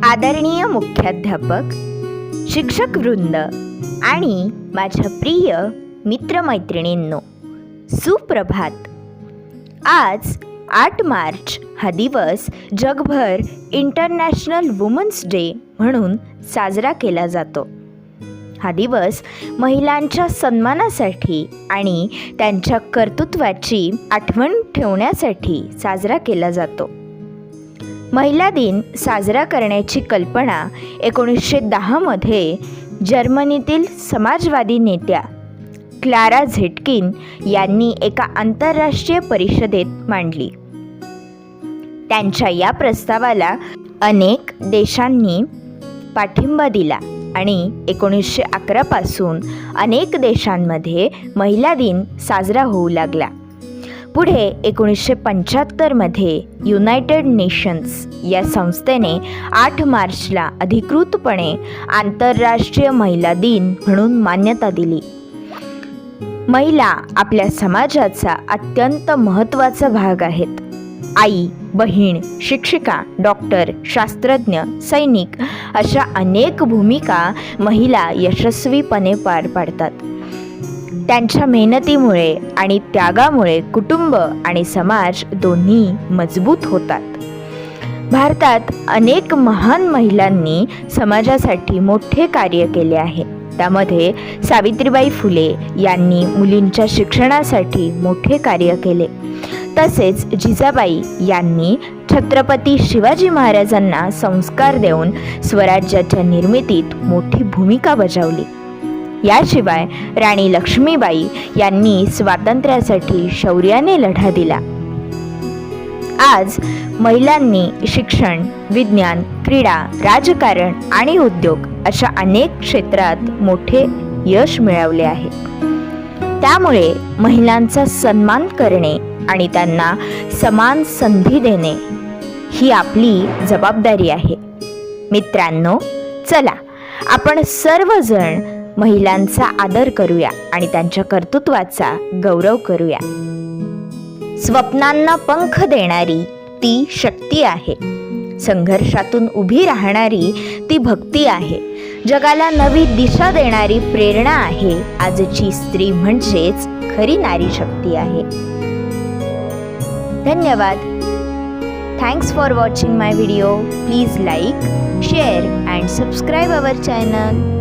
आदरणीय मुख्याध्यापक, शिक्षक वृंद आणि माझ्या प्रिय मित्रमैत्रिणींनो, सुप्रभात. आज 8 मार्च हा दिवस जगभर इंटरनॅशनल वुमन्स डे म्हणून साजरा केला जातो. हा दिवस महिलांच्या सन्मानासाठी आणि त्यांच्या कर्तृत्वाची आठवण ठेवण्यासाठी साजरा केला जातो. महिला दिन साजरा करण्याची कल्पना 1910 मध्ये जर्मनीतील समाजवादी नेत्या क्लारा झेटकिन यांनी एका आंतरराष्ट्रीय परिषदेत मांडली. त्यांच्या या प्रस्तावाला अनेक देशांनी पाठिंबा दिला आणि 1911 पासून अनेक देशांमध्ये महिला दिन साजरा होऊ लागला. पुढे 1975 मध्ये युनायटेड नेशन्स या संस्थेने 8 मार्चला अधिकृतपणे आंतरराष्ट्रीय महिला दिन म्हणून मान्यता दिली. महिला आपल्या समाजाचा अत्यंत महत्त्वाचा भाग आहेत. आई, बहीण, शिक्षिका, डॉक्टर, शास्त्रज्ञ, सैनिक अशा अनेक भूमिका महिला यशस्वीपणे पार पाडतात. त्यांच्या मेहनतीमुळे आणि त्यागामुळे कुटुंब आणि समाज दोन्ही मजबूत होतात. भारतात अनेक महान महिलांनी समाजासाठी मोठे कार्य केले आहे. त्यामध्ये सावित्रीबाई फुले यांनी मुलींच्या शिक्षणासाठी मोठे कार्य केले. तसेच जिजाबाई यांनी छत्रपती शिवाजी महाराजांना संस्कार देऊन स्वराज्याच्या निर्मितीत मोठी भूमिका बजावली. याशिवाय राणी लक्ष्मीबाई यांनी स्वातंत्र्यासाठी शौर्याने लढा दिला. आज महिलांनी शिक्षण, विज्ञान, क्रीडा, राजकारण आणि उद्योग अशा अनेक क्षेत्रात मोठे यश मिळवले आहे. त्यामुळे महिलांचा सन्मान करणे आणि त्यांना समान संधी देणे ही आपली जबाबदारी आहे. मित्रांनो, चला आपण सर्वजण महिलांचा आदर करूया आणि त्यांच्या कर्तृत्वाचा गौरव करूया. स्वप्नांना पंख देणारी ती शक्ती आहे. संघर्षातून उभी राहणारी ती भक्ती आहे. जगाला नवी दिशा देणारी प्रेरणा आहे. आजची स्त्री म्हणजेच खरी नारी शक्ती आहे. धन्यवाद. Thanks for watching my video. Please like, share and subscribe our channel.